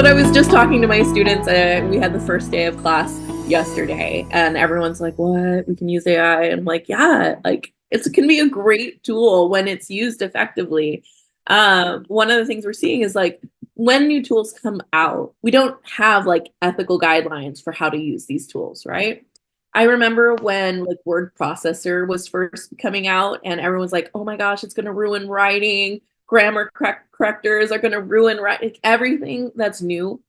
But I was just talking to my students, we had the first day of class yesterday, and everyone's like, what? We can use AI. And I'm like, yeah, like it can be a great tool when it's used effectively. One of the things we're seeing is like when new tools come out, we don't have like ethical guidelines for how to use these tools, right? I remember when like word processor was first coming out and everyone's like, oh my gosh, it's going to ruin writing. Grammar correctors are going to ruin like, everything that's new.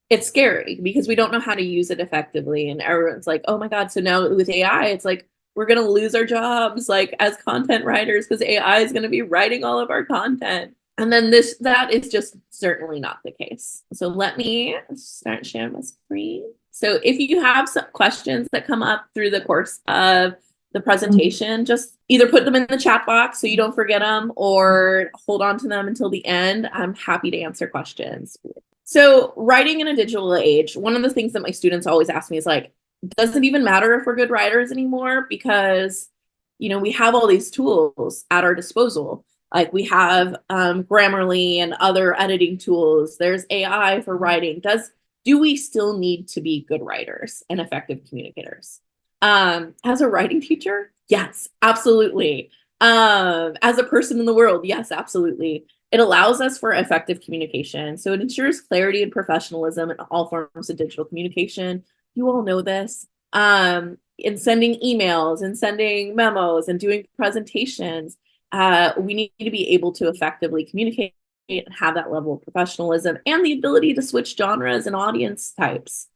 It's scary because we don't know how to use it effectively. And everyone's like, oh my God. So now with AI, it's like, we're going to lose our jobs like as content writers because AI is going to be writing all of our content. And then that is just certainly not the case. So let me start sharing my screen. So if you have some questions that come up through the course of the presentation, just either put them in the chat box so you don't forget them or hold on to them until the end. I'm happy to answer questions. So writing in a digital age, one of the things that my students always ask me is like, does it even matter if we're good writers anymore? Because, you know, we have all these tools at our disposal. Like we have Grammarly and other editing tools. There's AI for writing. Do we still need to be good writers and effective communicators? As a writing teacher, yes, absolutely. As a person in the world, yes, absolutely. It allows us for effective communication. So it ensures clarity and professionalism in all forms of digital communication. You all know this. In sending emails and sending memos and doing presentations, we need to be able to effectively communicate and have that level of professionalism and the ability to switch genres and audience types.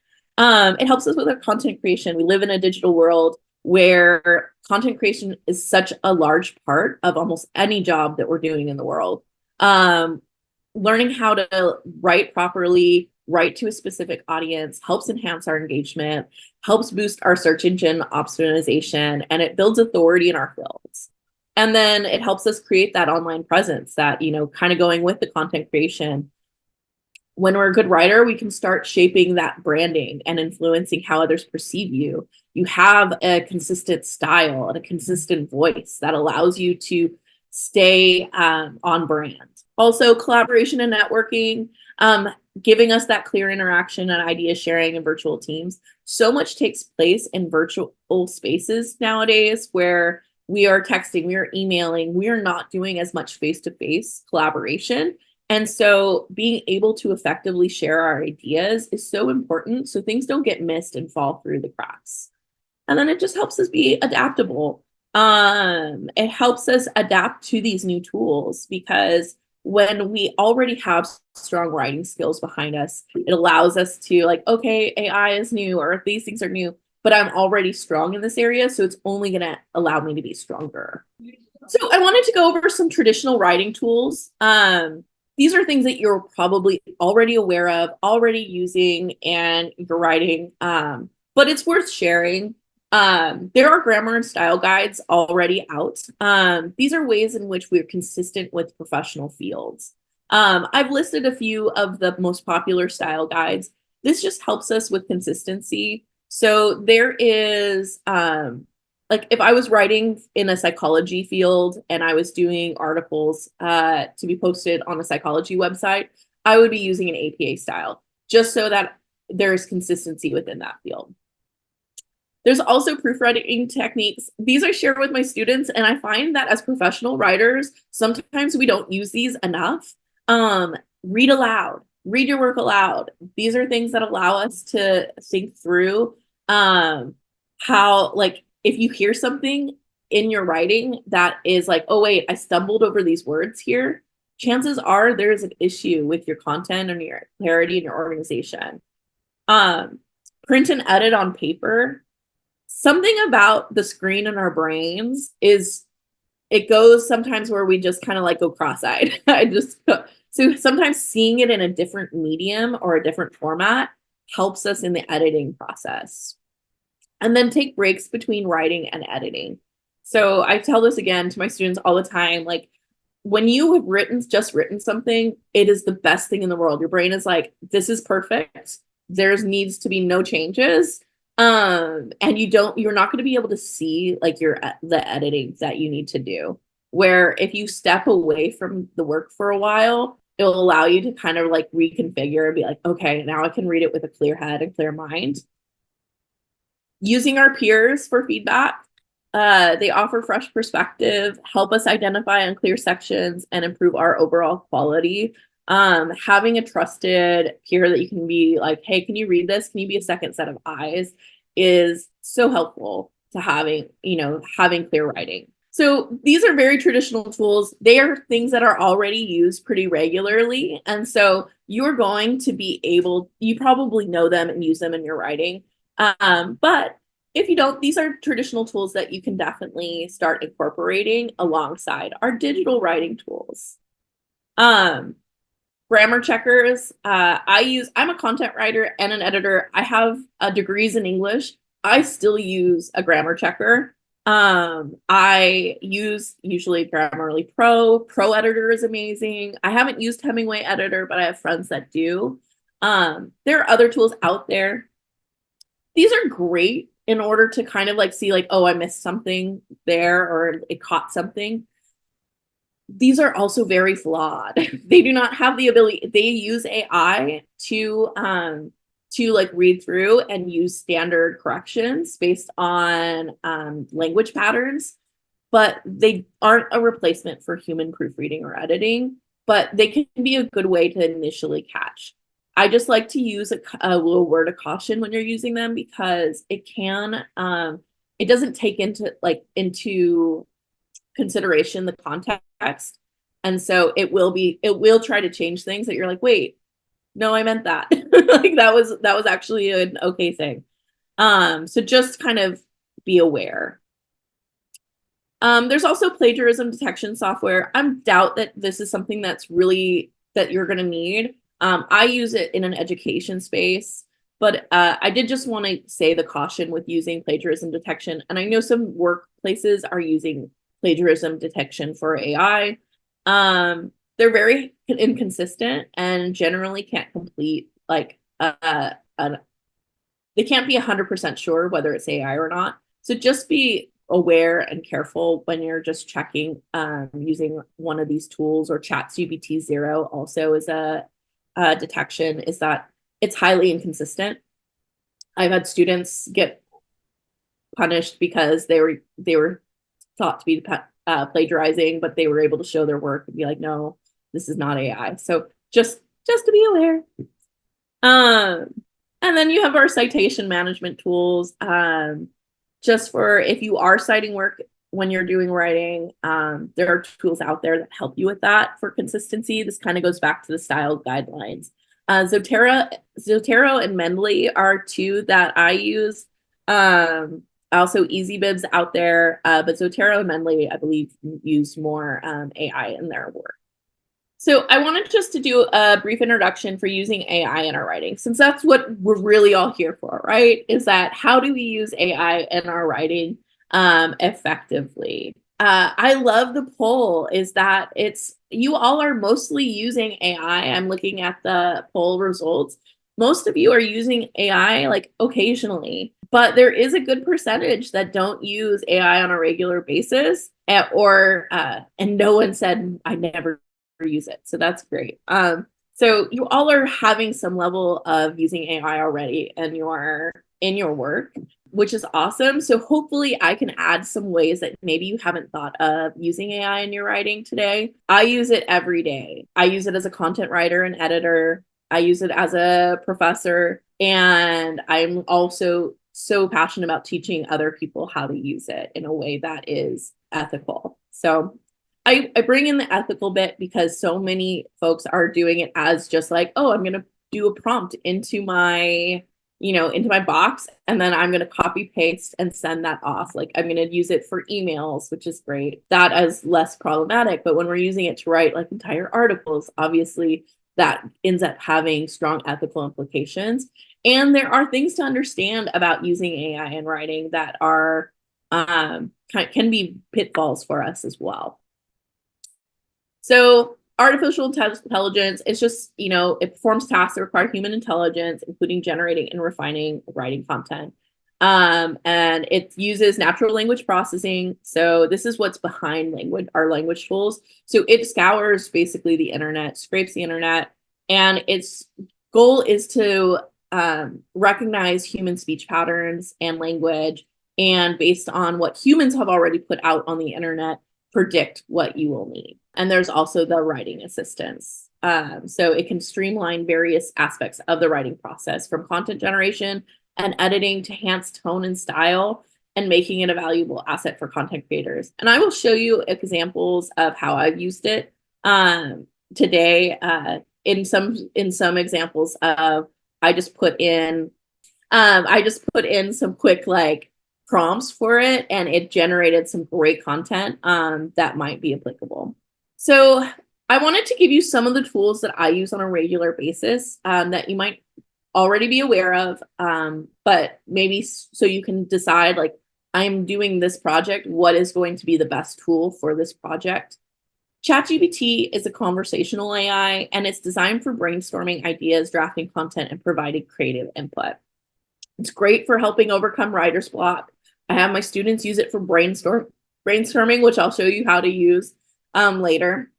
It helps us with our content creation. We live in a digital world where content creation is such a large part of almost any job that we're doing in the world. Learning how to write properly, write to a specific audience helps enhance our engagement, helps boost our search engine optimization, and it builds authority in our fields. And then it helps us create that online presence that, you know, kind of going with the content creation. When we're a good writer, we can start shaping that branding and influencing how others perceive you. You have a consistent style and a consistent voice that allows you to stay on brand. Also, collaboration and networking, giving us that clear interaction and idea sharing in virtual teams. So much takes place in virtual spaces nowadays where we are texting, we are emailing, we are not doing as much face-to-face collaboration. And so being able to effectively share our ideas is so important so things don't get missed and fall through the cracks. And then it just helps us be adaptable. It helps us adapt to these new tools because when we already have strong writing skills behind us, it allows us to like, okay, AI is new or these things are new, but I'm already strong in this area. So it's only going to allow me to be stronger. So I wanted to go over some traditional writing tools. These are things that you're probably already aware of, already using, and you're writing, but it's worth sharing. There are grammar and style guides already out. These are ways in which we're consistent with professional fields. I've listed a few of the most popular style guides. This just helps us with consistency. So there is, like if I was writing in a psychology field and I was doing articles to be posted on a psychology website, I would be using an APA style just so that there's consistency within that field. There's also proofreading techniques. These I share with my students, and I find that as professional writers, sometimes we don't use these enough. Read aloud, read your work aloud. These are things that allow us to think through how, like, if you hear something in your writing that is like, oh, wait, I stumbled over these words here, chances are there's an issue with your content and your clarity and your organization. Print and edit on paper. Something about the screen in our brains is it goes sometimes where we just kind of like go cross-eyed. So sometimes seeing it in a different medium or a different format helps us in the editing process. And then take breaks between writing and editing. So I tell this again to my students all the time, like when you have just written something, it is the best thing in the world. Your brain is like, this is perfect. There needs to be no changes. And you're not going to be able to see like the editing that you need to do. Where if you step away from the work for a while, it'll allow you to kind of like reconfigure and be like, okay, now I can read it with a clear head and clear mind. Using our peers for feedback. They offer fresh perspective, help us identify unclear sections, and improve our overall quality. Having a trusted peer that you can be like, hey, can you read this? Can you be a second set of eyes? Is so helpful to having, having clear writing. So these are very traditional tools. They are things that are already used pretty regularly. And so you're going to be able, you probably know them and use them in your writing. But if you don't, these are traditional tools that you can definitely start incorporating alongside our digital writing tools. Grammar checkers. I'm a content writer and an editor. I have degrees in English. I still use a grammar checker. I use usually Grammarly Pro. Pro Editor is amazing. I haven't used Hemingway Editor, but I have friends that do. There are other tools out there. These are great in order to kind of like see like, oh, I missed something there or it caught something. These are also very flawed. They do not have the ability, they use AI to like read through and use standard corrections based on language patterns, but they aren't a replacement for human proofreading or editing, but they can be a good way to initially catch. I just like to use a little word of caution when you're using them because it can, it doesn't take into consideration the context. And so it will try to change things that you're like, wait, no, I meant that. Like that was actually an okay thing. So just kind of be aware. There's also plagiarism detection software. I doubt that this is something that you're going to need. I use it in an education space, but I did just want to say the caution with using plagiarism detection. And I know some workplaces are using plagiarism detection for AI. They're very inconsistent and generally can't complete they can't be 100% sure whether it's AI or not. So just be aware and careful when you're just checking using one of these tools, or ChatGPT 0 also is a detection, is that it's highly inconsistent. I've had students get punished because they were thought to be plagiarizing, but they were able to show their work and be like, no, this is not AI. So just to be aware. And then you have our citation management tools. Just for if you are citing work when you're doing writing, there are tools out there that help you with that for consistency. This kind of goes back to the style guidelines. Zotero and Mendeley are two that I use. Also EasyBib's out there, but Zotero and Mendeley, I believe, use more AI in their work. So I wanted just to do a brief introduction for using AI in our writing, since that's what we're really all here for, right? Is that how do we use AI in our writing effectively? I love the poll is that you all are mostly using AI. I'm looking at the poll results. Most of you are using AI like occasionally, but there is a good percentage that don't use AI on a regular basis, and no one said I never use it. So that's great. So you all are having some level of using AI already in your work, which is awesome. So hopefully I can add some ways that maybe you haven't thought of using AI in your writing today. I use it every day. I use it as a content writer and editor. I use it as a professor, and I'm also so passionate about teaching other people how to use it in a way that is ethical. So I bring in the ethical bit because so many folks are doing it as just like, oh, I'm going to do a prompt into my box, and then I'm going to copy paste and send that off. Like I'm going to use it for emails, which is great. That is less problematic. But when we're using it to write like entire articles, obviously that ends up having strong ethical implications. And there are things to understand about using AI in writing that are can be pitfalls for us as well. So artificial intelligence is just, it performs tasks that require human intelligence, including generating and refining writing content. And it uses natural language processing. So this is what's behind our language tools. So it scours basically the internet, scrapes the internet, and its goal is to recognize human speech patterns and language, and based on what humans have already put out on the internet, predict what you will need. And there's also the writing assistance. So it can streamline various aspects of the writing process, from content generation and editing to enhance tone and style, and making it a valuable asset for content creators. And I will show you examples of how I've used it today. In some examples of I just put in some quick like prompts for it, and it generated some great content that might be applicable. So I wanted to give you some of the tools that I use on a regular basis that you might already be aware of, but maybe so you can decide, like, I'm doing this project, what is going to be the best tool for this project? ChatGPT is a conversational AI, and it's designed for brainstorming ideas, drafting content, and providing creative input. It's great for helping overcome writer's block. I have my students use it for brainstorming, which I'll show you how to use later.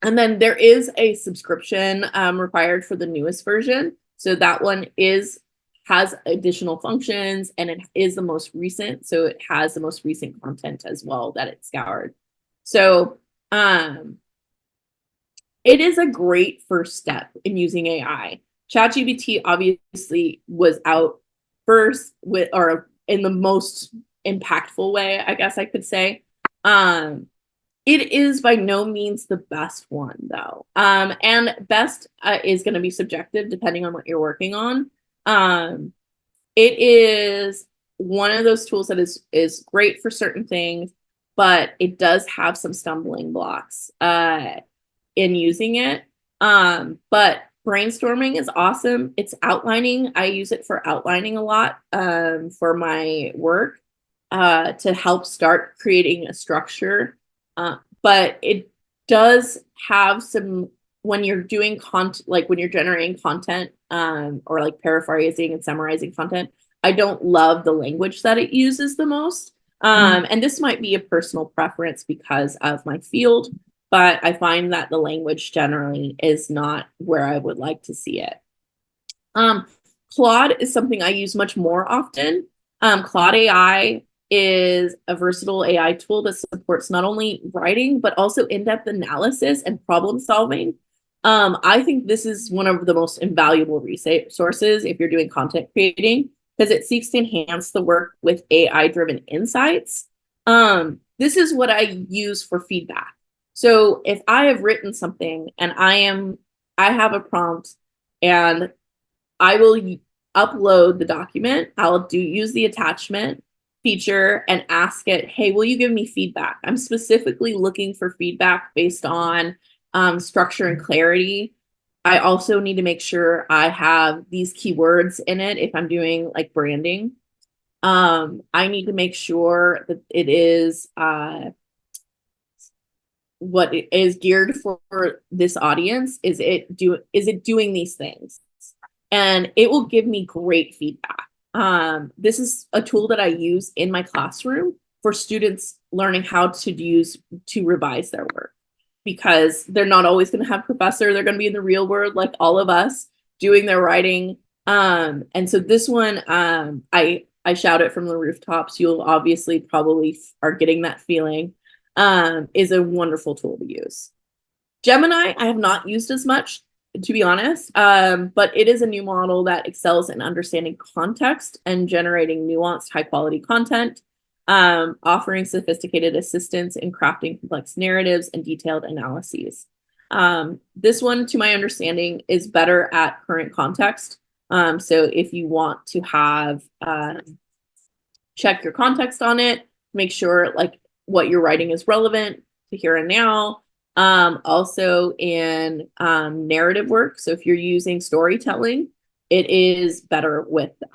And then there is a subscription required for the newest version. So that one has additional functions, and it is the most recent. So it has the most recent content as well that it scoured. So it is a great first step in using AI. ChatGPT obviously was out first or in the most impactful way, I guess I could say. It is by no means the best one, though. And best is going to be subjective depending on what you're working on. It is one of those tools that is great for certain things, but it does have some stumbling blocks in using it. But brainstorming is awesome. It's outlining. I use it for outlining a lot for my work to help start creating a structure. But it does have some, when you're doing when you're generating content or like paraphrasing and summarizing content, I don't love the language that it uses the most. And this might be a personal preference because of my field, but I find that the language generally is not where I would like to see it. Claude is something I use much more often. Claude AI is a versatile AI tool that supports not only writing, but also in-depth analysis and problem solving. I think this is one of the most invaluable resources if you're doing content creating, because it seeks to enhance the work with AI-driven insights. This is what I use for feedback. So if I have written something and I have a prompt, and I will upload the document, I'll use the attachment feature and ask it, hey, will you give me feedback? I'm specifically looking for feedback based on structure and clarity. I also need to make sure I have these keywords in it if I'm doing like branding. I need to make sure that it is what it is geared for this audience. Is it doing these things? And it will give me great feedback. This is a tool that I use in my classroom for students learning how to revise their work, because they're not always going to have a professor. They're going to be in the real world like all of us doing their writing. And so this one, I shout it from the rooftops. You'll obviously probably are getting that feeling, is a wonderful tool to use. Gemini, I have not used as much, to be honest, but it is a new model that excels in understanding context and generating nuanced, high-quality content, offering sophisticated assistance in crafting complex narratives and detailed analyses. This one, to my understanding, is better at current context. So if you want to have check your context on it, make sure like what you're writing is relevant to here and now. Also in narrative work. So if you're using storytelling, it is better with that.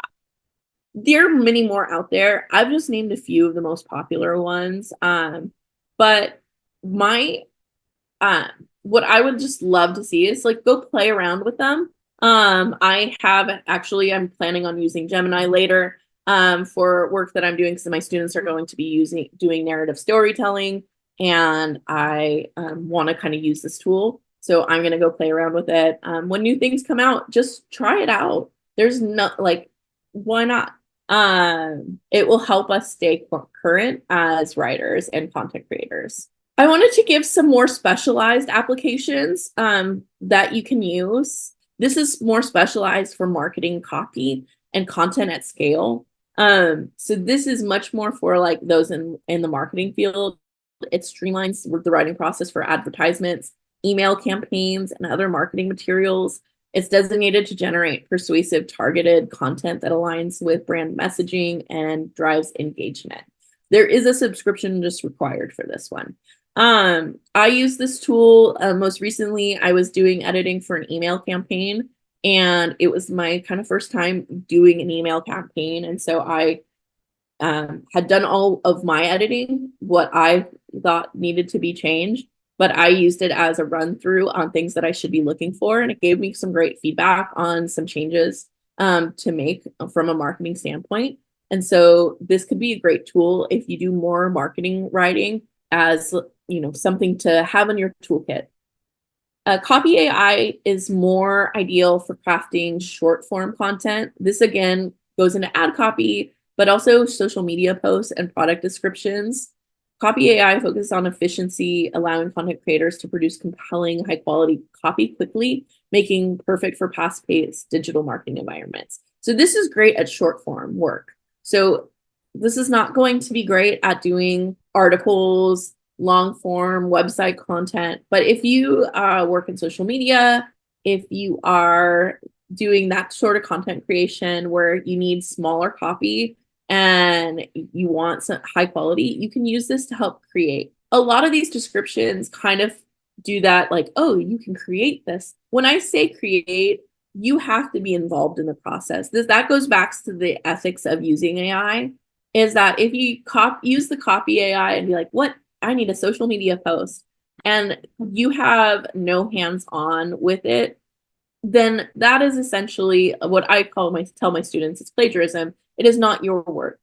There are many more out there. I've just named a few of the most popular ones. But my what I would just love to see is like go play around with them. I'm planning on using Gemini later. for work that I'm doing, because my students are going to be doing narrative storytelling, and I want to kind of use this tool. So I'm going to go play around with it. When new things come out, just try it out. There's not like, why not? It will help us stay current as writers and content creators. I wanted to give some more specialized applications that you can use. This is more specialized for marketing copy and content at scale. So this is much more for like those in the marketing field. It streamlines the writing process for advertisements, email campaigns, and other marketing materials. It's designated to generate persuasive, targeted content that aligns with brand messaging and drives engagement. There is a subscription just required for this one. I use this tool most recently. I was doing editing for an email campaign, and it was my kind of first time doing an email campaign. And so I had done all of my editing, what I thought needed to be changed, but I used it as a run through on things that I should be looking for. And it gave me some great feedback on some changes to make from a marketing standpoint. And so this could be a great tool if you do more marketing writing as, you know, something to have in your toolkit. Copy AI is more ideal for crafting short form content. This again goes into ad copy, but also social media posts and product descriptions. Copy AI focuses on efficiency, allowing content creators to produce compelling, high quality copy quickly, making perfect for fast-paced digital marketing environments. So this is great at short form work. So this is not going to be great at doing articles, long form website content. But if you work in social media, if you are doing that sort of content creation where you need smaller copy and you want some high quality, you can use this to help create. A lot of these descriptions kind of do that, like, oh, you can create this. When I say create, you have to be involved in the process. That goes back to the ethics of using AI, is that if you use the copy AI and be like, what? I need a social media post, and you have no hands-on with it, then that is essentially what I tell my students, it's plagiarism. It is not your work.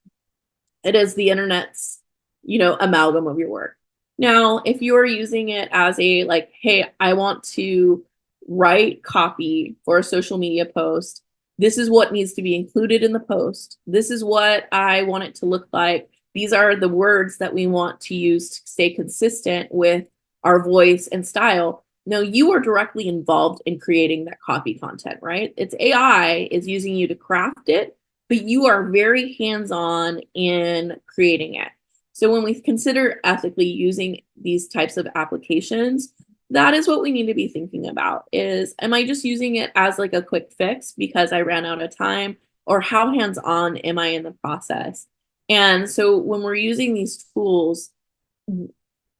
It is the internet's, you know, amalgam of your work. Now, if you're using it as a like, hey, I want to write copy for a social media post. This is what needs to be included in the post. This is what I want it to look like. These are the words that we want to use to stay consistent with our voice and style. Now, you are directly involved in creating that copy content, right? It's AI is using you to craft it, but you are very hands-on in creating it. So when we consider ethically using these types of applications, that is what we need to be thinking about is, am I just using it as like a quick fix because I ran out of time, or how hands-on am I in the process? And so when we're using these tools,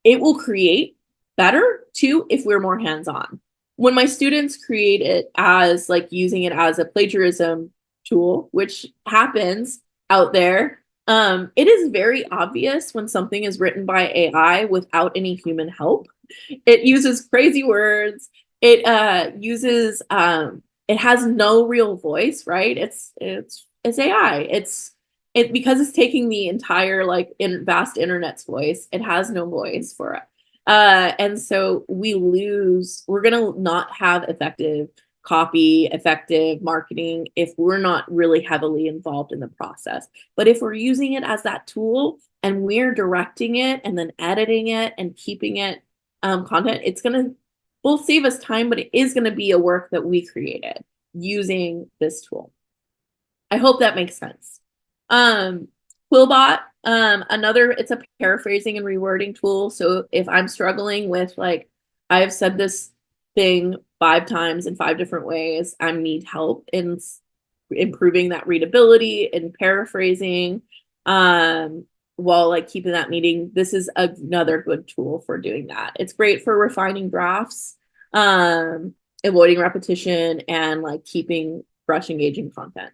it will create better too if we're more hands-on. When my students create it as like using it as a plagiarism tool, which happens out there, it is very obvious when something is written by AI without any human help. It uses crazy words. It uses it has no real voice, right? It's AI. It because it's taking the entire like vast internet's voice. It has no voice for it. And so we're gonna not have effective copy, effective marketing if we're not really heavily involved in the process. But if we're using it as that tool and we're directing it and then editing it and keeping it content, will save us time, but it is gonna be a work that we created using this tool. I hope that makes sense. Quilbot, it's a paraphrasing and rewording tool. So if I'm struggling with like, I've said this thing 5 times in 5 different ways, I need help in improving that readability and paraphrasing, while like keeping that meeting. This is another good tool for doing that. It's great for refining drafts, avoiding repetition, and like keeping fresh, engaging content.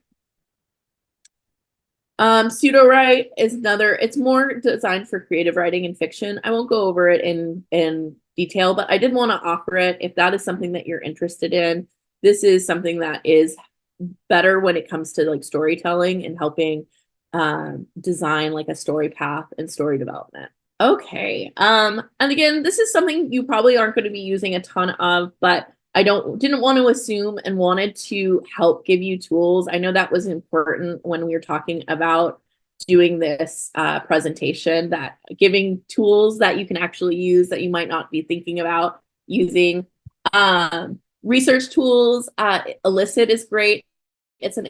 Pseudo write is it's more designed for creative writing and fiction. I won't go over it in detail, but I did want to offer it if that is something that you're interested in. This is something that is better when it comes to like storytelling and helping design like a story path and story development. Okay. And again, this is something you probably aren't going to be using a ton of, but I didn't want to assume and wanted to help give you tools. I know that was important when we were talking about doing this presentation, that giving tools that you can actually use that you might not be thinking about using. Research tools, Elicit is great. It's an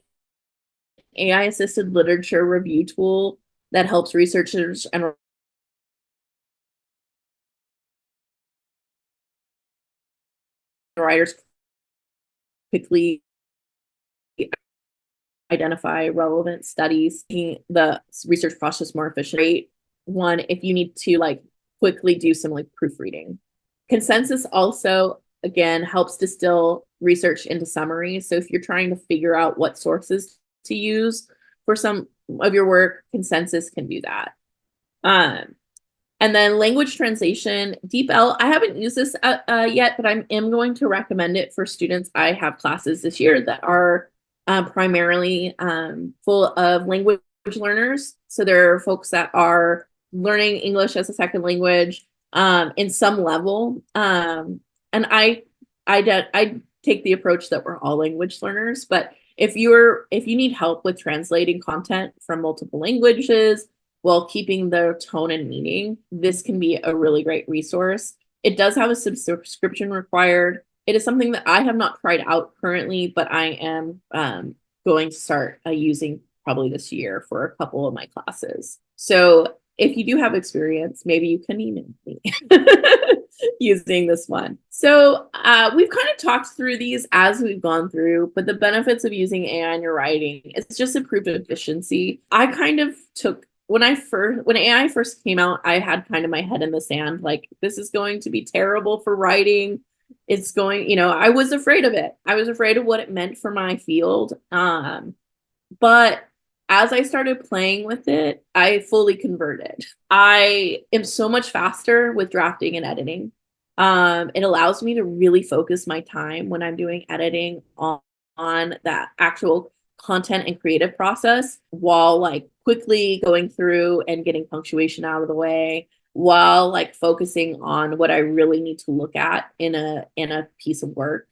AI assisted literature review tool that helps researchers and writers quickly identify relevant studies, making the research process more efficient. One, if you need to like quickly do some like proofreading. Consensus also, again, helps distill research into summaries. So if you're trying to figure out what sources to use for some of your work, Consensus can do that. And then language translation, DeepL, I haven't used this yet, but I am going to recommend it for students. I have classes this year that are primarily full of language learners. So there are folks that are learning English as a second language in some level. And I take the approach that we're all language learners, but if you need help with translating content from multiple languages while keeping the tone and meaning, this can be a really great resource. It does have a subscription required. It is something that I have not tried out currently, but I am going to start using probably this year for a couple of my classes. So if you do have experience, maybe you can email me using this one. So we've kind of talked through these as we've gone through, but the benefits of using AI in your writing, it's just improved efficiency. I kind of took, when AI first came out, I had kind of my head in the sand, like, this is going to be terrible for writing. It's going, I was afraid of it. I was afraid of what it meant for my field. But as I started playing with it, I fully converted. I am so much faster with drafting and editing. It allows me to really focus my time when I'm doing editing on that actual content and creative process, while like quickly going through and getting punctuation out of the way, while like focusing on what I really need to look at in a piece of work.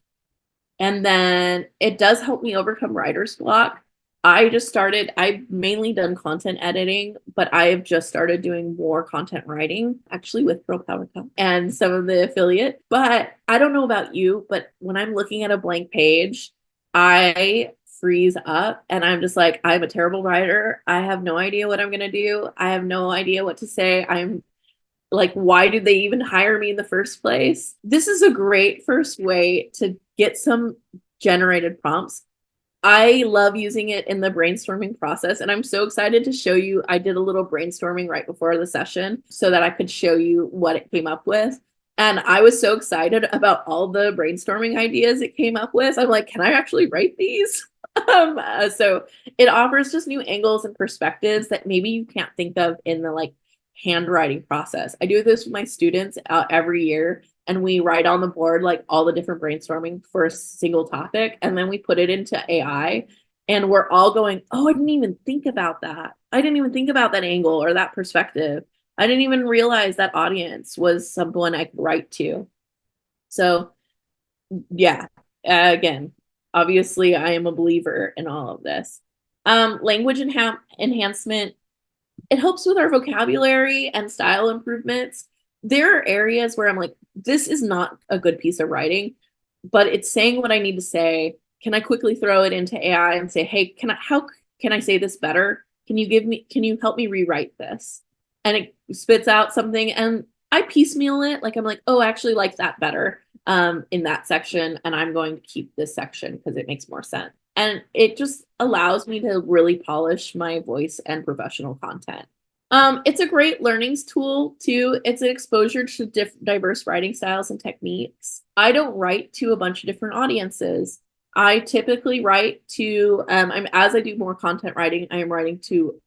And then it does help me overcome writer's block. I've mainly done content editing, but I've just started doing more content writing, actually with GirlPowerTalk and some of the affiliate. But I don't know about you, but when I'm looking at a blank page, I freeze up and I'm just like, I'm a terrible writer. I have no idea what I'm going to do. I have no idea what to say. I'm like, why did they even hire me in the first place? This is a great first way to get some generated prompts. I love using it in the brainstorming process, and I'm so excited to show you. I did a little brainstorming right before the session so that I could show you what it came up with. And I was so excited about all the brainstorming ideas it came up with. I'm like, can I actually write these? So it offers just new angles and perspectives that maybe you can't think of in the like handwriting process. I do this with my students every year, and we write on the board like all the different brainstorming for a single topic, and then we put it into AI, and we're all going, oh, I didn't even think about that. I didn't even think about that angle or that perspective. I didn't even realize that audience was someone I could write to. So yeah, again, obviously I am a believer in all of this. Language enhancement, it helps with our vocabulary and style improvements. There are areas where I'm like, this is not a good piece of writing, but it's saying what I need to say. Can I quickly throw it into AI and say, hey, how can I say this better? Can you help me rewrite this? And it spits out something, and I piecemeal it. Like, I'm like, oh, I actually like that better in that section, and I'm going to keep this section because it makes more sense. And it just allows me to really polish my voice and professional content. It's a great learnings tool too. It's an exposure to diverse writing styles and techniques. I don't write to a bunch of different audiences. I typically write to, as I do more content writing, I am writing to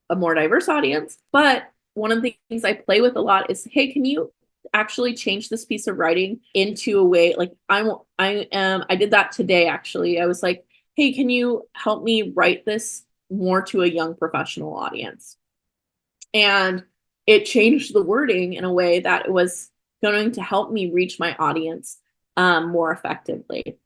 a more diverse audience. But one of the things I play with a lot is, hey, can you actually change this piece of writing into a way, like I did that today, actually. I was like, hey, can you help me write this more to a young professional audience. And it changed the wording in a way that it was going to help me reach my audience more effectively.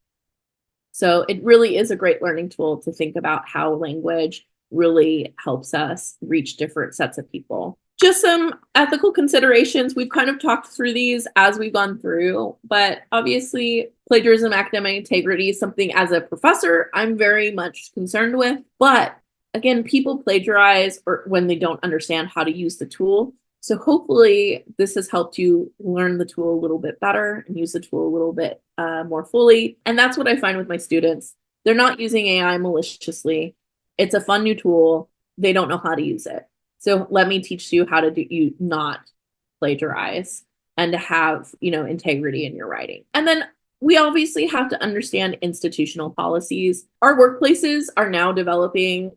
So it really is a great learning tool to think about how language really helps us reach different sets of people. Just some ethical considerations. We've kind of talked through these as we've gone through, but obviously plagiarism, academic integrity is something as a professor I'm very much concerned with. But again, people plagiarize or when they don't understand how to use the tool. So hopefully this has helped you learn the tool a little bit better and use the tool a little bit more fully. And that's what I find with my students. They're not using AI maliciously. It's a fun new tool. They don't know how to use it. So let me teach you how to do you not plagiarize and to have, integrity in your writing. And then we obviously have to understand institutional policies. Our workplaces are now developing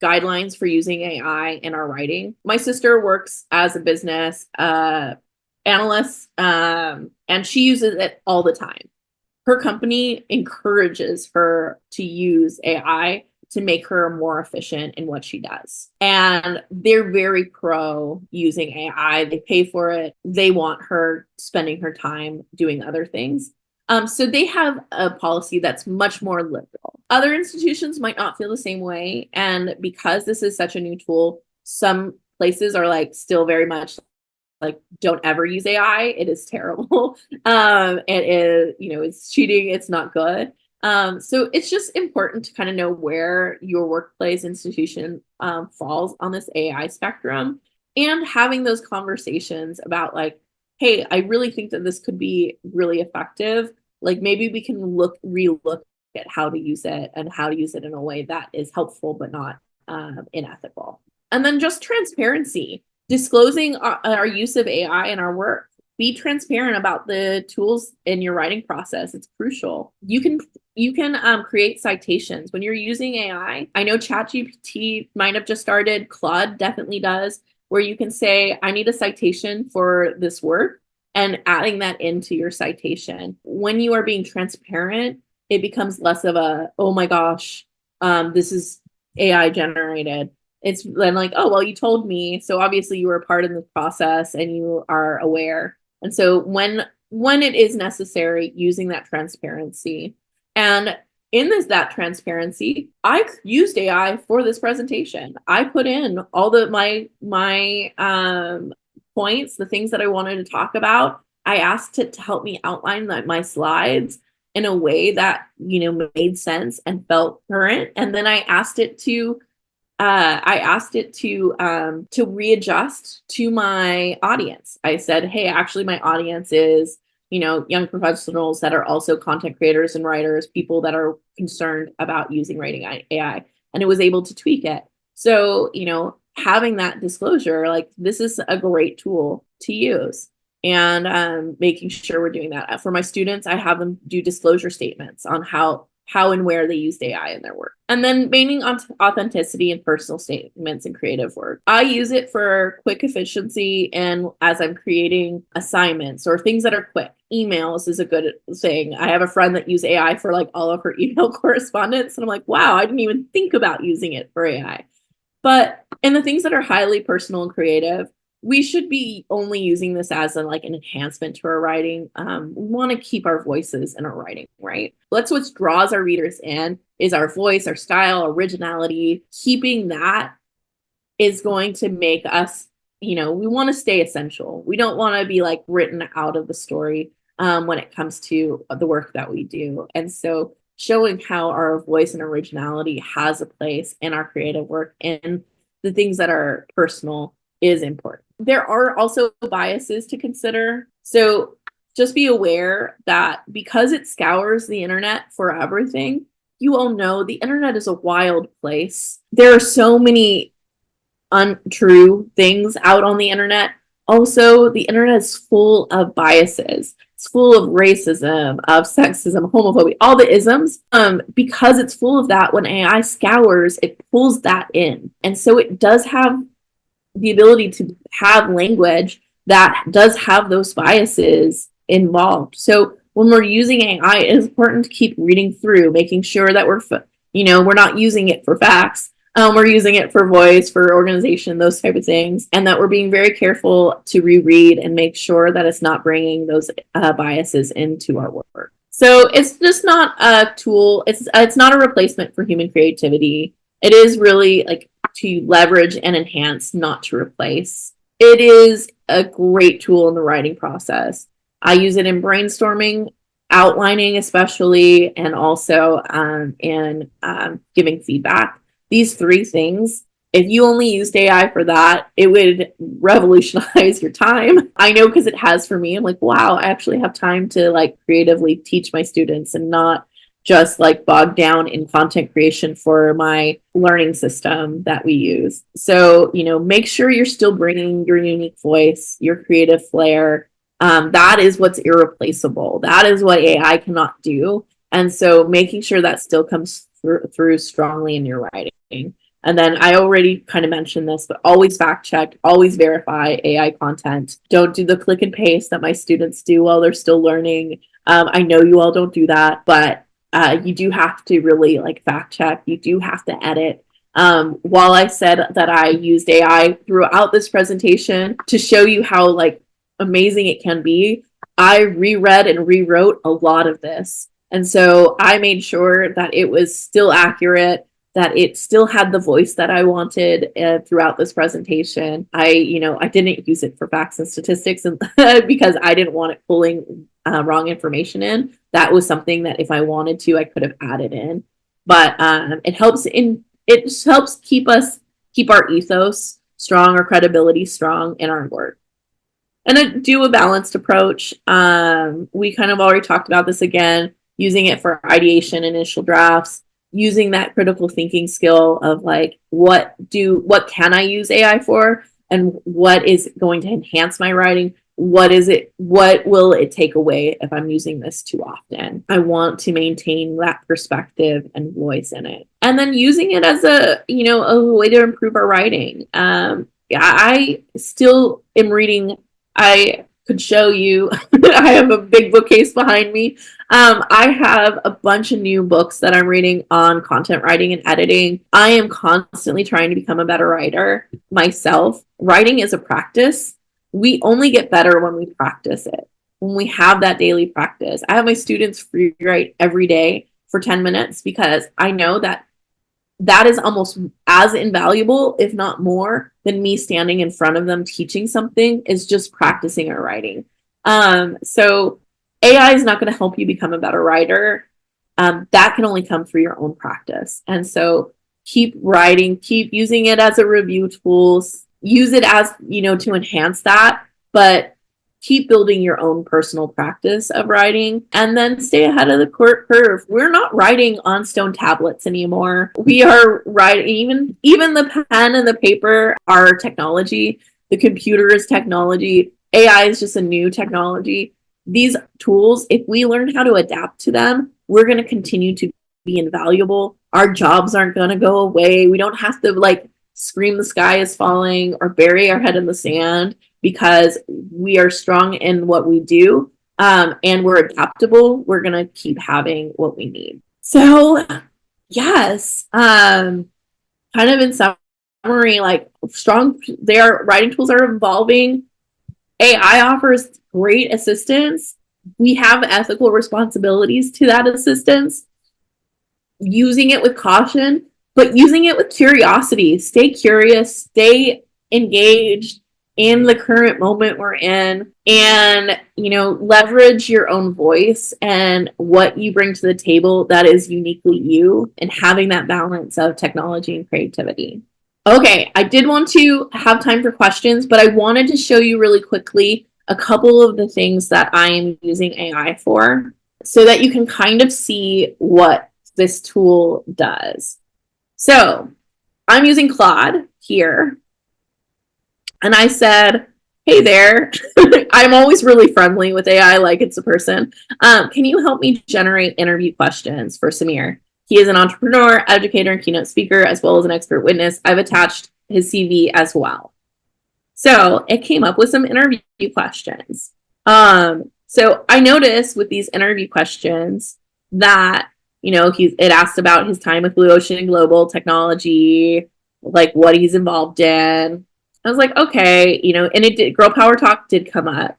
guidelines for using AI in our writing. My sister works as a business analyst, and she uses it all the time. Her company encourages her to use AI to make her more efficient in what she does. And they're very pro using AI. They pay for it. They want her spending her time doing other things. So they have a policy that's much more liberal. Other institutions might not feel the same way. And because this is such a new tool, some places are like still very much like, don't ever use AI. It is terrible. It is, it's cheating. It's not good. So it's just important to kind of know where your workplace institution falls on this AI spectrum, and having those conversations about like, hey, I really think that this could be really effective. Like maybe we can relook at how to use it and how to use it in a way that is helpful but not unethical. And then just transparency, disclosing our use of AI in our work. Be transparent about the tools in your writing process. It's crucial. You can create citations when you're using AI. I know ChatGPT might have just started. Claude definitely does, where you can say, I need a citation for this work, and adding that into your citation. When you are being transparent, it becomes less of a, oh my gosh, this is AI generated. It's then like, oh, well, you told me. So obviously you were a part of the process and you are aware. And so when it is necessary, using that transparency. And in that transparency, I used AI for this presentation. I put in all my points, the things that I wanted to talk about. I asked it to help me outline my slides in a way that made sense and felt current. And then I asked it to readjust to my audience. I said, hey, actually my audience is, young professionals that are also content creators and writers, people that are concerned about using writing AI, and it was able to tweak it. So, having that disclosure, like this is a great tool to use, and making sure we're doing that. For my students, I have them do disclosure statements on how and where they used AI in their work. And then maintaining authenticity and personal statements and creative work. I use it for quick efficiency, and as I'm creating assignments or things that are quick. Emails is a good thing. I have a friend that used AI for like all of her email correspondence, and I'm like, wow, I didn't even think about using it for AI. But in the things that are highly personal and creative, we should be only using this as an enhancement to our writing. We want to keep our voices in our writing, right? That's what draws our readers in, is our voice, our style, originality. Keeping that is going to make us, we want to stay essential. We don't want to be like written out of the story when it comes to the work that we do. And so showing how our voice and originality has a place in our creative work and the things that are personal is important. There are also biases to consider. So just be aware that because it scours the internet for everything, you all know the internet is a wild place. There are so many untrue things out on the internet. Also, the internet is full of biases. It's full of racism, of sexism, homophobia, all the isms. Because it's full of that, when AI scours, it pulls that in. And so it does have the ability to have language that does have those biases involved. So when we're using AI, it is important to keep reading through, making sure that we're not using it for facts, We're using it for voice, for organization, those type of things, and that we're being very careful to reread and make sure that it's not bringing those biases into our work. So it's just not a tool. It's not a replacement for human creativity. It is really like to leverage and enhance, not to replace. It is a great tool in the writing process. I use it in brainstorming, outlining especially, and also in giving feedback. These three things, if you only used AI for that, it would revolutionize your time. I know, because it has for me. I'm like, wow, I actually have time to like creatively teach my students and not just like bogged down in content creation for my learning system that we use. So, make sure you're still bringing your unique voice, your creative flair. That is what's irreplaceable. That is what AI cannot do. And so making sure that still comes through strongly in your writing. And then I already kind of mentioned this, but always fact check, always verify AI content. Don't do the click and paste that my students do while they're still learning. I know you all don't do that, but you do have to really like fact check. You do have to edit. While I said that I used AI throughout this presentation to show you how like amazing it can be, I reread and rewrote a lot of this. And so I made sure that it was still accurate, that it still had the voice that I wanted throughout this presentation. I didn't use it for facts and statistics and because I didn't want it pulling wrong information in. That was something that if I wanted to, I could have added in. But it helps keep our ethos strong, our credibility strong in our work. And do a balanced approach. We kind of already talked about this again, using it for ideation, initial drafts, using that critical thinking skill of like, what can I use AI for? And what is going to enhance my writing? What will it take away if I'm using this too often? I want to maintain that perspective and voice in it. And then using it as a way to improve our writing. I still am reading. I could show you. I have a big bookcase behind me. I have a bunch of new books that I'm reading on content writing and editing. I am constantly trying to become a better writer myself. Writing is a practice. We only get better when we practice it, when we have that daily practice. I have my students free write every day for 10 minutes because I know that is almost as invaluable, if not more, than me standing in front of them teaching something, is just practicing our writing. So AI is not going to help you become a better writer. That can only come through your own practice. And so keep writing, keep using it as a review tool, use it as, to enhance that, but keep building your own personal practice of writing, and then stay ahead of the curve. We're not writing on stone tablets anymore. We are writing, even the pen and the paper are technology. The computer is technology. AI is just a new technology. These tools, if we learn how to adapt to them, we're going to continue to be invaluable. Our jobs aren't going to go away. We don't have to like scream the sky is falling or bury our head in the sand, because we are strong in what we do, and we're adaptable. We're going to keep having what we need. So yes, kind of in summary, like their writing tools are evolving. AI offers great assistance. We have ethical responsibilities to that assistance. Using it with caution, but using it with curiosity. Stay curious, stay engaged in the current moment we're in, and leverage your own voice and what you bring to the table that is uniquely you, and having that balance of technology and creativity. Okay, I did want to have time for questions, but I wanted to show you really quickly a couple of the things that I am using AI for, so that you can kind of see what this tool does. So I'm using Claude here. And I said, hey there, I'm always really friendly with AI, like it's a person. Can you help me generate interview questions for Samir? He is an entrepreneur, educator, and keynote speaker, as well as an expert witness. I've attached his CV as well. So it came up with some interview questions. So I noticed with these interview questions that it asked about his time with Blue Ocean and Global Technology, like what he's involved in. I was like, okay, and Girl Power Talk did come up.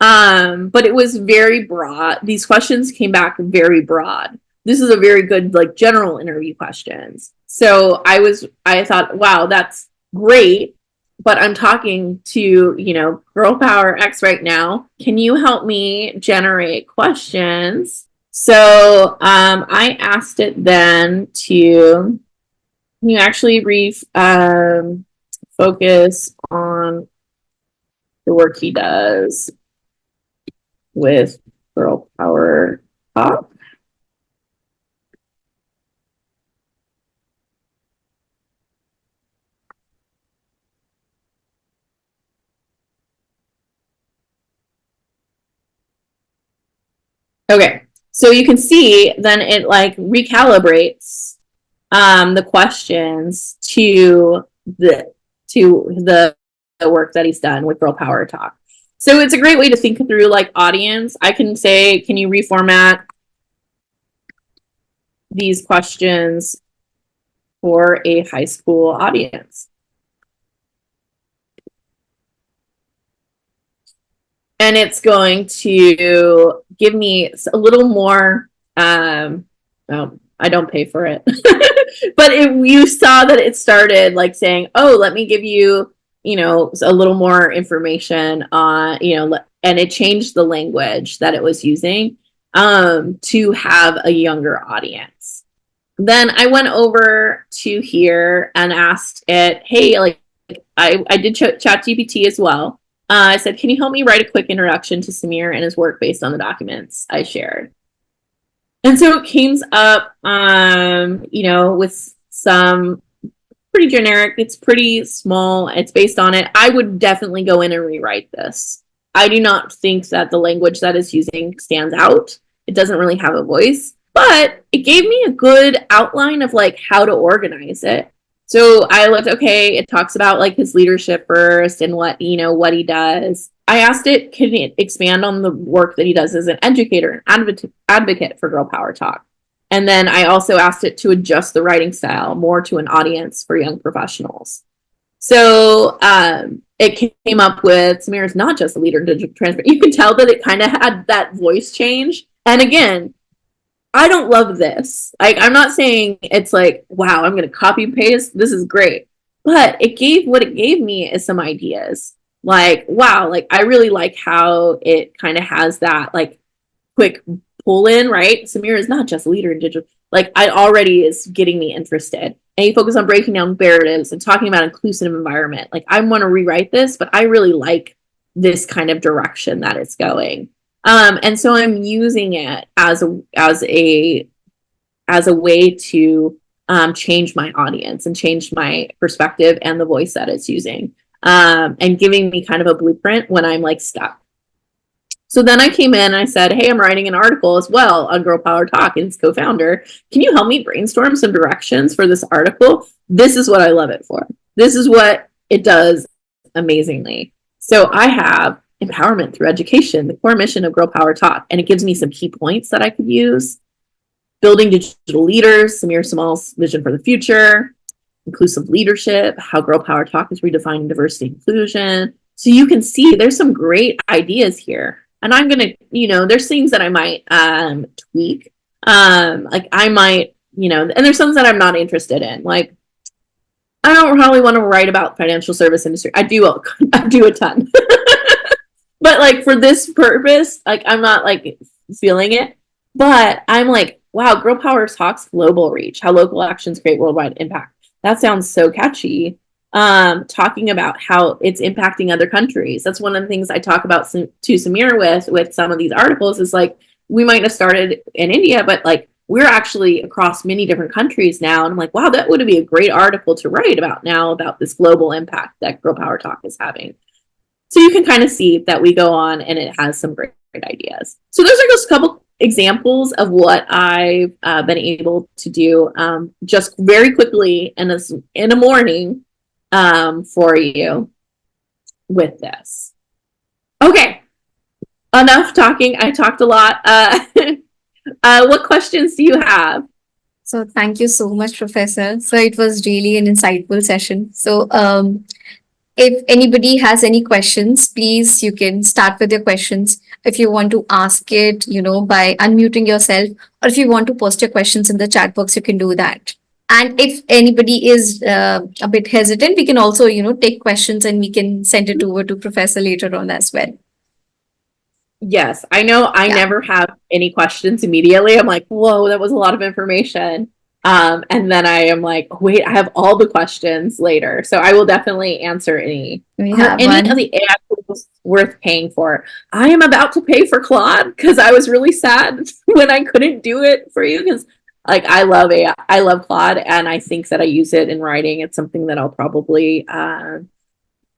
But it was very broad. These questions came back very broad. This is a very good, like, general interview questions. So I thought, wow, that's great. But I'm talking to, Girl Power X right now. Can you help me generate questions? So I asked it then to, can you actually focus on the work he does with Girl Power Talk? Okay, so you can see then it like recalibrates the questions to the work that he's done with Girl Power Talk. So it's a great way to think through like audience. I can say, can you reformat these questions for a high school audience? And it's going to give me a little more, I don't pay for it, but you saw that it started like saying, oh, let me give you, a little more information on, and it changed the language that it was using to have a younger audience. Then I went over to here and asked it, hey, like I did ChatGPT as well. I said, can you help me write a quick introduction to Samir and his work based on the documents I shared? And so it came up, with some pretty generic, it's pretty small, it's based on it. I would definitely go in and rewrite this. I do not think that the language that it's using stands out. It doesn't really have a voice, but it gave me a good outline of like how to organize it. So I looked, okay, it talks about like his leadership first and what he does. I asked it, can it expand on the work that he does as an educator and advocate for Girl Power Talk? And then I also asked it to adjust the writing style more to an audience for young professionals. So it came up with Samir is not just a leader in digital transfer. You can tell that it kind of had that voice change. And again, I don't love this. Like, I'm not saying it's like, wow, I'm going to copy and paste. This is great. But it gave me is some ideas. Like, wow, like I really like how it kind of has that like quick pull in, right? Samir is not just a leader in digital. Like, I already is getting me interested. And you focus on breaking down barriers and talking about inclusive environment. Like, I want to rewrite this, but I really like this kind of direction that it's going. And so I'm using it as a way to change my audience and change my perspective and the voice that it's using, and giving me kind of a blueprint when I'm like stuck. So then I came in and I said, hey, I'm writing an article as well on Girl Power Talk and its co-founder. Can you help me brainstorm some directions for this article? This is what I love it for. This is what it does amazingly. So I have empowerment through education, the core mission of Girl Power Talk, and it gives me some key points that I could use. Building digital leaders, Samir Samal's vision for the future, inclusive leadership, how Girl Power Talk is redefining diversity and inclusion. So you can see there's some great ideas here. And I'm going to, there's things that I might tweak. Like I might, and there's some that I'm not interested in. Like, I don't really want to write about financial service industry. I do a ton. But like for this purpose, like I'm not like feeling it. But I'm like, wow, Girl Power Talks global reach, how local actions create worldwide impact. That sounds so catchy. Talking about how it's impacting other countries. That's one of the things I talk about to Samir with some of these articles is like, we might have started in India, but like we're actually across many different countries now. And I'm like, wow, that would be a great article to write about now about this global impact that Girl Power Talk is having. So you can kind of see that we go on and it has some great ideas. So those are just a couple examples of what I've been able to do just very quickly in a morning for you with this. Okay, enough talking. I talked a lot. What questions do you have? So thank you so much, Professor. So it was really an insightful session. So if anybody has any questions, please you can start with your questions. If you want to ask it, by unmuting yourself, or if you want to post your questions in the chat box, you can do that. And if anybody is a bit hesitant, we can also, take questions and we can send it over to Professor later on as well. Yes, I know I Yeah. never have any questions immediately. I'm like, whoa, that was a lot of information. And then I am like, wait, I have all the questions later. So I will definitely answer any. We Are have any of one. the AI tools worth paying for? I am about to pay for Claude because I was really sad when I couldn't do it for you because like I love AI. I love Claude and I think that I use it in writing. It's something that I'll probably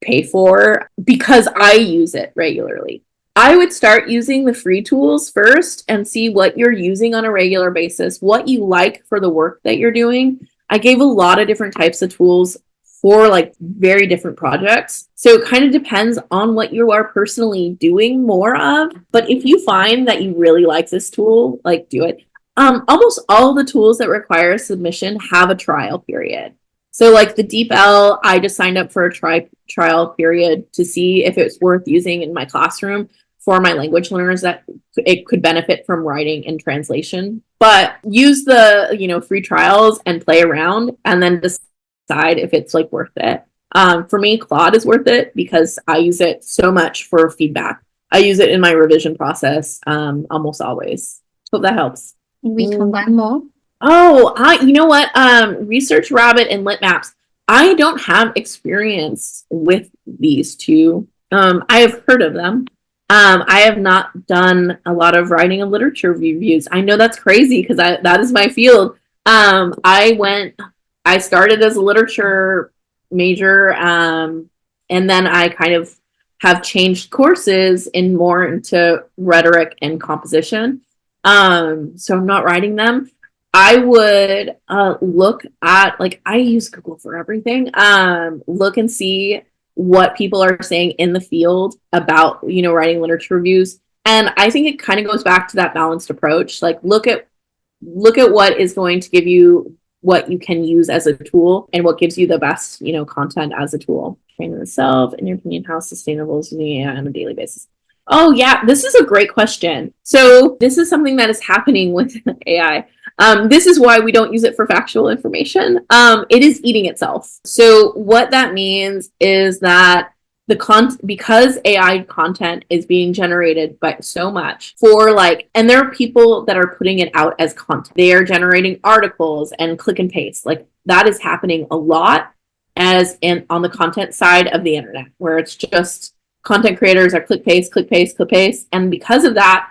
pay for because I use it regularly. I would start using the free tools first and see what you're using on a regular basis, what you like for the work that you're doing. I gave a lot of different types of tools for like very different projects. So it kind of depends on what you are personally doing more of. But if you find that you really like this tool, like do it. Almost all the tools that require submission have a trial period. So like the DeepL, I just signed up for a trial period to see if it's worth using in my classroom for my language learners that it could benefit from writing and translation. But use the, free trials and play around and then decide if it's like worth it. For me, Claude is worth it because I use it so much for feedback. I use it in my revision process almost always. Hope that helps. We have one more. Oh, you know what? Research Rabbit and Lit Maps. I don't have experience with these two. I have heard of them. I have not done a lot of writing of literature reviews. I know that's crazy because that is my field. I started as a literature major, and then I kind of have changed courses in more into rhetoric and composition. So I'm not writing them. I would look at like I use Google for everything. Look and see what people are saying in the field about writing literature reviews, and I think it kind of goes back to that balanced approach. Like look at what is going to give you what you can use as a tool and what gives you the best content as a tool. Training itself, in your opinion, how sustainable is using AI on a daily basis? Oh yeah, this is a great question. So this is something that is happening with AI. This is why we don't use it for factual information. It is eating itself. So what that means is that because AI content is being generated by so much for and there are people that are putting it out as content. They are generating articles and click and paste. Like that is happening a lot as in on the content side of the internet, where it's just content creators are click paste, click paste, click paste. And because of that,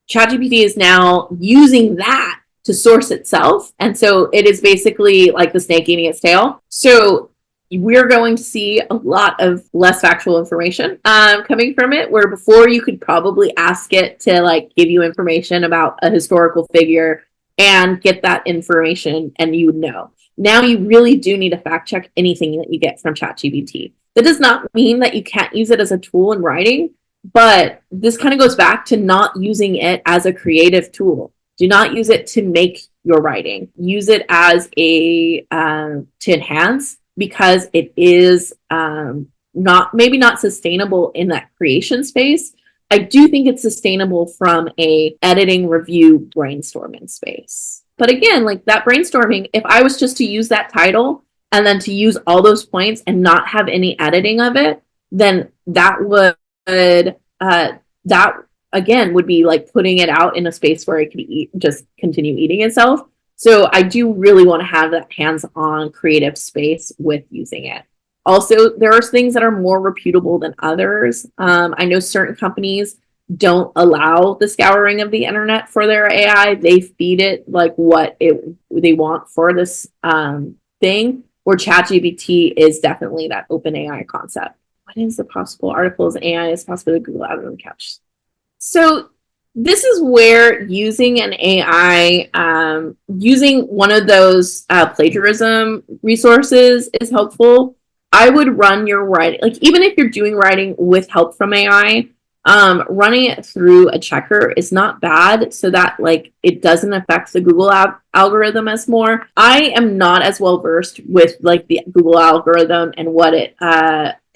ChatGPT is now using that to source itself. And so it is basically like the snake eating its tail. So we're going to see a lot of less factual information coming from it, where before you could probably ask it to give you information about a historical figure and get that information and you would know. Now you really do need to fact check anything that you get from ChatGPT. That does not mean that you can't use it as a tool in writing, but this kind of goes back to not using it as a creative tool. Do not use it to make your writing. Use it as a to enhance, because it is not sustainable in that creation space. I do think it's sustainable from a editing, review, brainstorming space. But again, that brainstorming, if I was just to use that title and then to use all those points and not have any editing of it, then that would that again would be putting it out in a space where it could just continue eating itself. So I do really want to have that hands-on creative space with using it. Also, there are things that are more reputable than others. I know certain companies don't allow the scouring of the internet for their AI. They feed it what they want for this thing, where ChatGPT is definitely that open AI concept. What is the possible articles AI is possibly Google out of the couch? So this is where using an AI, using one of those plagiarism resources is helpful. I would run your writing, even if you're doing writing with help from AI, running it through a checker is not bad, so that like it doesn't affect the Google algorithm as more. I am not as well versed with like the Google algorithm and what it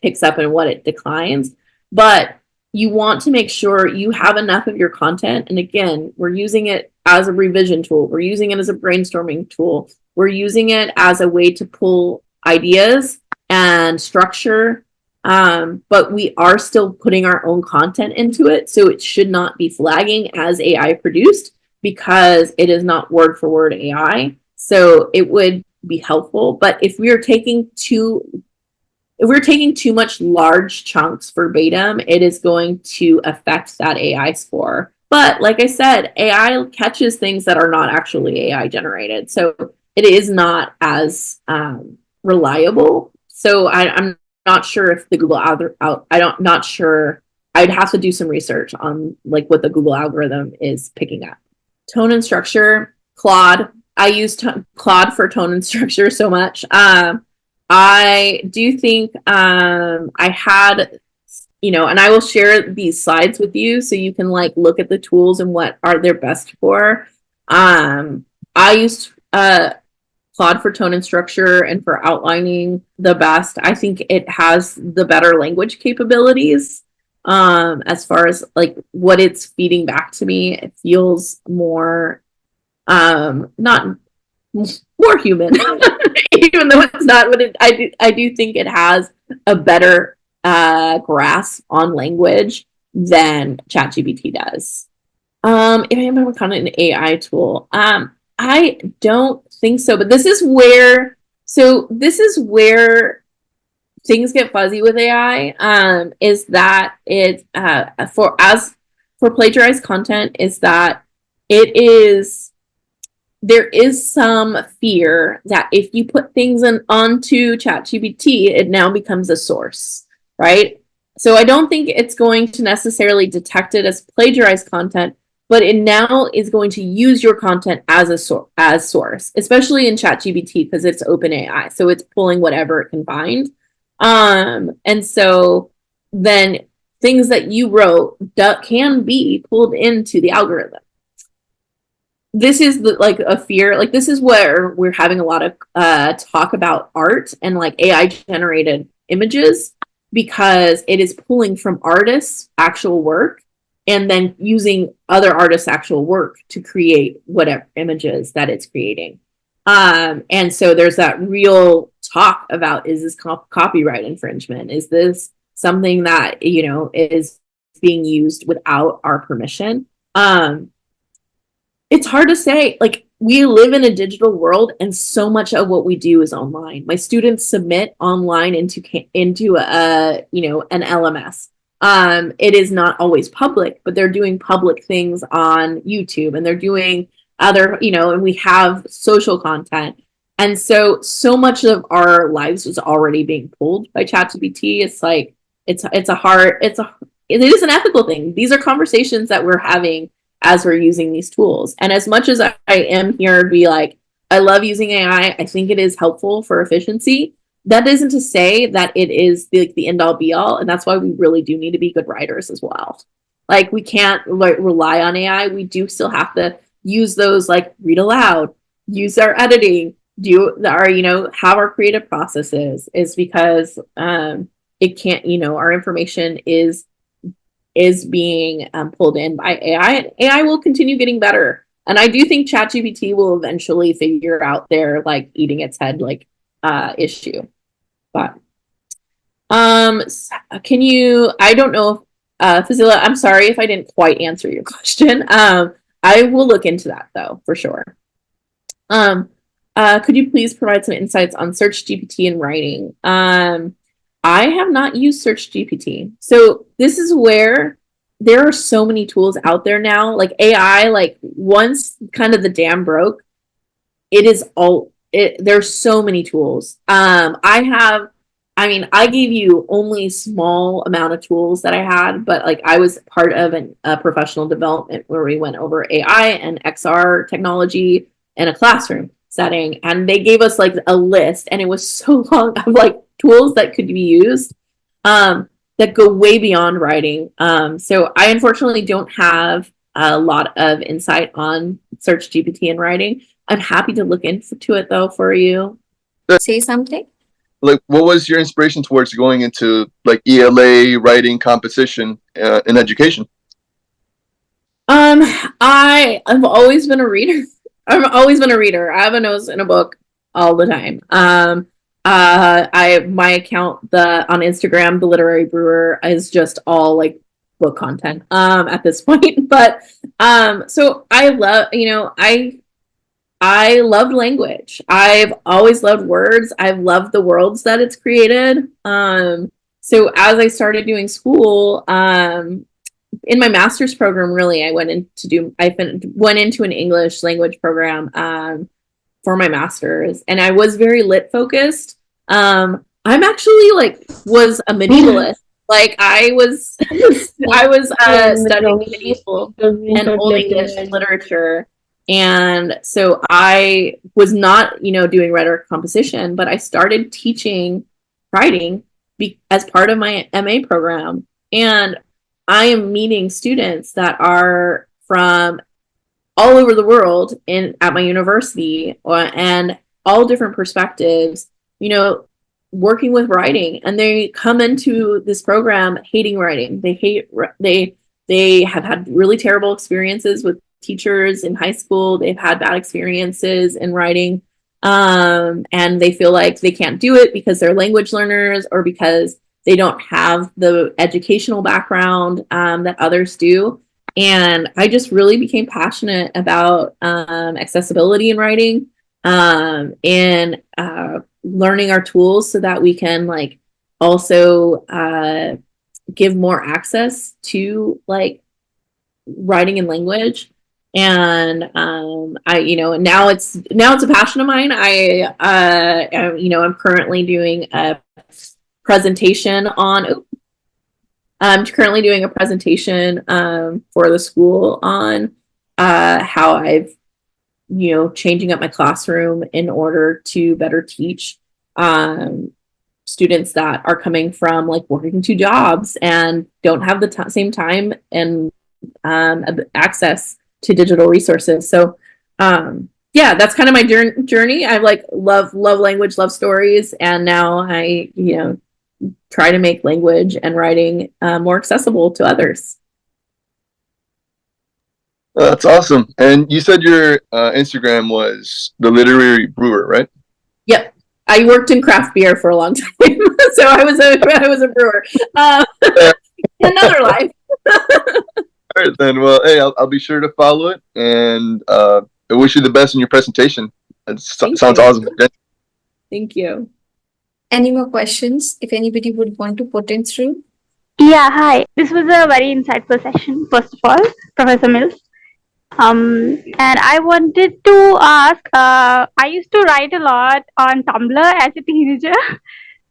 picks up and what it declines, but you want to make sure you have enough of your content. And again, we're using it as a revision tool, we're using it as a brainstorming tool, we're using it as a way to pull ideas and structure, but we are still putting our own content into it, so it should not be flagging as AI produced because it is not word for word AI. So it would be helpful, but if we're taking too much large chunks verbatim, it is going to affect that AI score. But like I said, AI catches things that are not actually AI generated, so it is not as reliable. So I'm not sure if the Google not sure. I'd have to do some research on like what the Google algorithm is picking up. Tone and structure, Claude. I use Claude for tone and structure so much. I do think I had, and I will share these slides with you so you can like look at the tools and what are their best for. I used Claude for tone and structure and for outlining the best. I think it has the better language capabilities. As far as like what it's feeding back to me, it feels more not more human, even though it's not what it. I do think it has a better grasp on language than ChatGPT does. If I am kind of an AI tool, I don't think so, but this is where things get fuzzy with AI. Is that it for plagiarized content is that it is there is some fear that if you put things onto ChatGPT, it now becomes a source, right? So I don't think it's going to necessarily detect it as plagiarized content, but it now is going to use your content as a source, especially in ChatGPT because it's open AI, so it's pulling whatever it can find. And so then things that you wrote can be pulled into the algorithm. This is like a fear, like this is where we're having a lot of talk about art and like AI generated images, because it is pulling from artists' actual work and then using other artists' actual work to create whatever images that it's creating. And so there's that real talk about, is this copyright infringement? Is this something that, is being used without our permission? It's hard to say. Like, we live in a digital world and so much of what we do is online. My students submit online into a, an LMS. It is not always public, but they're doing public things on YouTube and they're doing other, and we have social content. And so much of our lives is already being pulled by ChatGPT. It's like, it is an ethical thing. These are conversations that we're having as we're using these tools. And as much as I am here to be like, I love using AI, I think it is helpful for efficiency. That isn't to say that it is the end all be all. And that's why we really do need to be good writers as well. Like, we can't rely on AI. We do still have to use those, like read aloud, use our editing, have our creative processes, is because it can't, our information is being pulled in by AI, and AI will continue getting better. And I do think ChatGPT will eventually figure out their like eating its head issue. But can you? I don't know, Fazila. I'm sorry if I didn't quite answer your question. I will look into that though for sure. Could you please provide some insights on Search GPT and writing? I have not used Search GPT. So this is where there are so many tools out there now. Like AI, like once kind of the dam broke, there's so many tools. I gave you only small amount of tools that I had, but like I was part of a professional development where we went over AI and XR technology in a classroom setting, and they gave us like a list, and it was so long of like tools that could be used. that go way beyond writing. So I unfortunately don't have a lot of insight on Search GPT and writing. I'm happy to look into it though for you. Say something. Like, what was your inspiration towards going into like ELA writing competition in education? I've always been a reader. I've always been a reader. I have a nose in a book all the time. I my account on Instagram, the Literary Brewer, is just all like book content at this point. But so I love, I loved language. I've always loved words. I've loved the worlds that it's created. So as I started doing school, in my master's program, really, I went into an English language program for my master's, and I was very lit focused. I'm actually was a medievalist. Like I was, I was studying medieval and Old English literature, and so I was not, doing rhetoric composition, but I started teaching writing as part of my MA program, and I am meeting students that are from all over the world at my university, and all different perspectives, working with writing, and they come into this program hating writing. They have had really terrible experiences with teachers in high school. They've had bad experiences in writing, and they feel like they can't do it because they're language learners or because they don't have the educational background that others do. And I just really became passionate about accessibility in writing, and learning our tools so that we can also give more access to writing and language. And now it's a passion of mine. I'm currently doing a presentation I'm currently doing a presentation for the school on how I've changing up my classroom in order to better teach students that are coming from working two jobs and don't have the same time and access to digital resources. So that's kind of my journey. I love language, love stories, and now I try to make language and writing more accessible to others. That's awesome. And you said your Instagram was the Literary Brewer, right? Yep. I worked in craft beer for a long time, so I was a brewer. Another life. All right, then. Well, hey, I'll be sure to follow it, and I wish you the best in your presentation. It sounds awesome. Thank you. Any more questions? If anybody would want to put in through. Yeah, hi. This was a very insightful session, first of all, Professor Mills. And I wanted to ask, I used to write a lot on Tumblr as a teenager.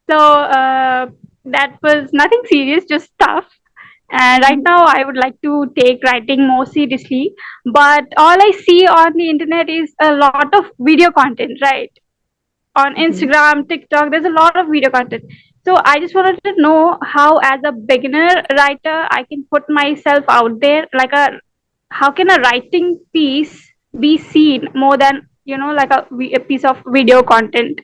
So that was nothing serious, just stuff. And right now I would like to take writing more seriously. But all I see on the internet is a lot of video content, right? On Instagram, TikTok, there's a lot of video content. So I just wanted to know how, as a beginner writer, I can put myself out there. How can a writing piece be seen more than a piece of video content?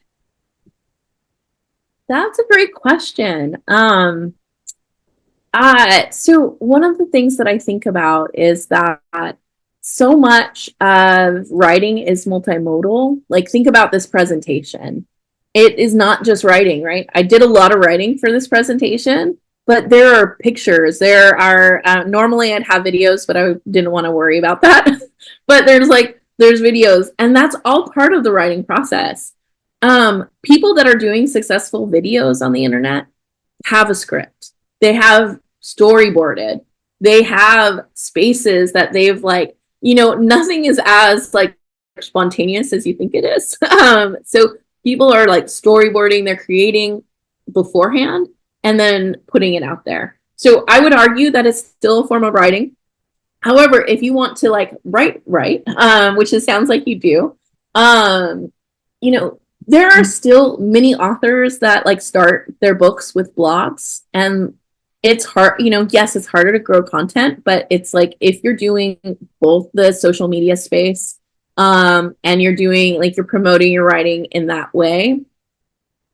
That's a great question. So one of the things that I think about is that so much of writing is multimodal. Think about this presentation. It is not just writing, right? I did a lot of writing for this presentation, but there are pictures. There are, normally I'd have videos, but I didn't want to worry about that. But there's videos, and that's all part of the writing process. People that are doing successful videos on the internet have a script. They have storyboarded. They have spaces that they've nothing is as spontaneous as you think it is. So people are storyboarding, they're creating beforehand and then putting it out there. So I would argue that it's still a form of writing. However, if you want to write, which it sounds like you do, there are still many authors that start their books with blogs, and it's hard, yes, it's harder to grow content, but it's like if you're doing both the social media space, and you're doing like you're promoting your writing in that way,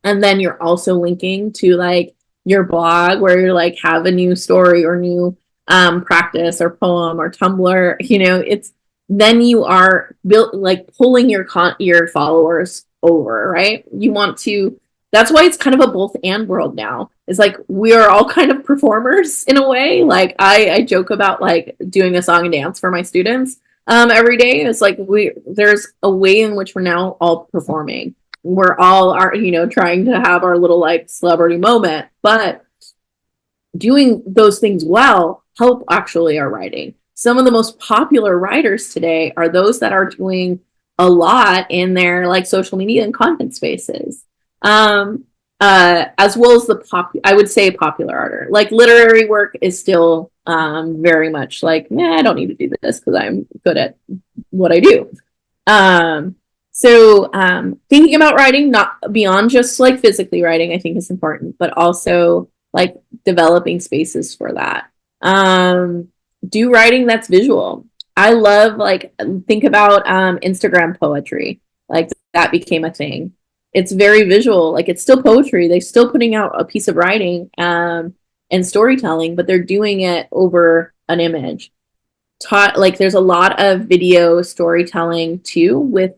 and then you're also linking to like your blog where you're like have a new story or new practice or poem or Tumblr, it's then you are built like pulling your followers over, right? You want to that's why it's kind of a both and world now. It's like we are all kind of performers in a way. Like I joke about like doing a song and dance for my students every day. It's like there's a way in which we're now all performing. We're all trying to have our little like celebrity moment, but doing those things well help actually our writing. Some of the most popular writers today are those that are doing a lot in their like social media and content spaces. As well as I would say popular art. Like literary work is still very much like, I don't need to do this because I'm good at what I do. So thinking about writing, not beyond just like physically writing, I think is important, but also like developing spaces for that. Do writing that's visual. I love think about Instagram poetry. Like that became a thing. It's very visual. Like it's still poetry. They're still putting out a piece of writing and storytelling, but they're doing it over an image. There's a lot of video storytelling too with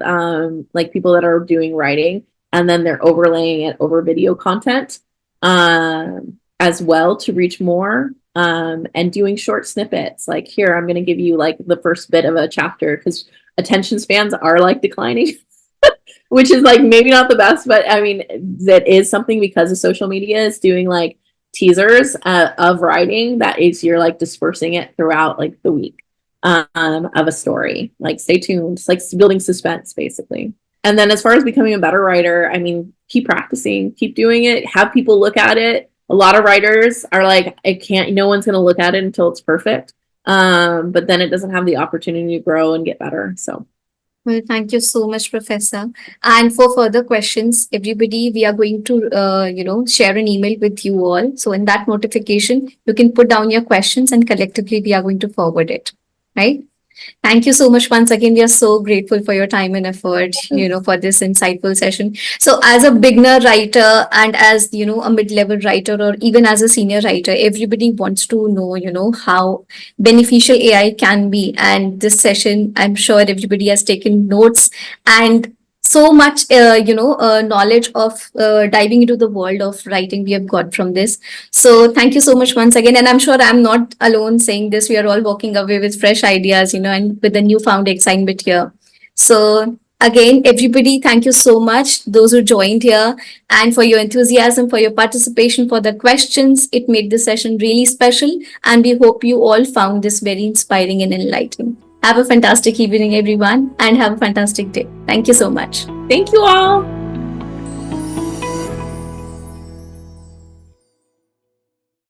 like people that are doing writing, and then they're overlaying it over video content as well to reach more, and doing short snippets. Like here, I'm going to give you like the first bit of a chapter because attention spans are like declining. Which is like maybe not the best, but I mean that is something because of social media is doing like teasers of writing that is you're like dispersing it throughout like the week of a story. Like stay tuned, it's like building suspense basically. And then as far as becoming a better writer, I mean keep practicing, keep doing it, have people look at it. A lot of writers are like, no one's going to look at it until it's perfect, but then it doesn't have the opportunity to grow and get better. So well, thank you so much, Professor. And for further questions, everybody, we are going to, share an email with you all. So in that notification, you can put down your questions and collectively we are going to forward it, right? Thank you so much once again. We are so grateful for your time and effort, for this insightful session. So as a beginner writer and as, a mid-level writer or even as a senior writer, everybody wants to know, how beneficial AI can be. And this session, I'm sure everybody has taken notes and so much, knowledge of diving into the world of writing we have got from this. So thank you so much once again. And I'm sure I'm not alone saying this. We are all walking away with fresh ideas, and with the newfound excitement here. So again, everybody, thank you so much. Those who joined here and for your enthusiasm, for your participation, for the questions. It made this session really special. And we hope you all found this very inspiring and enlightening. Have a fantastic evening, everyone, and have a fantastic day. Thank you so much. Thank you all.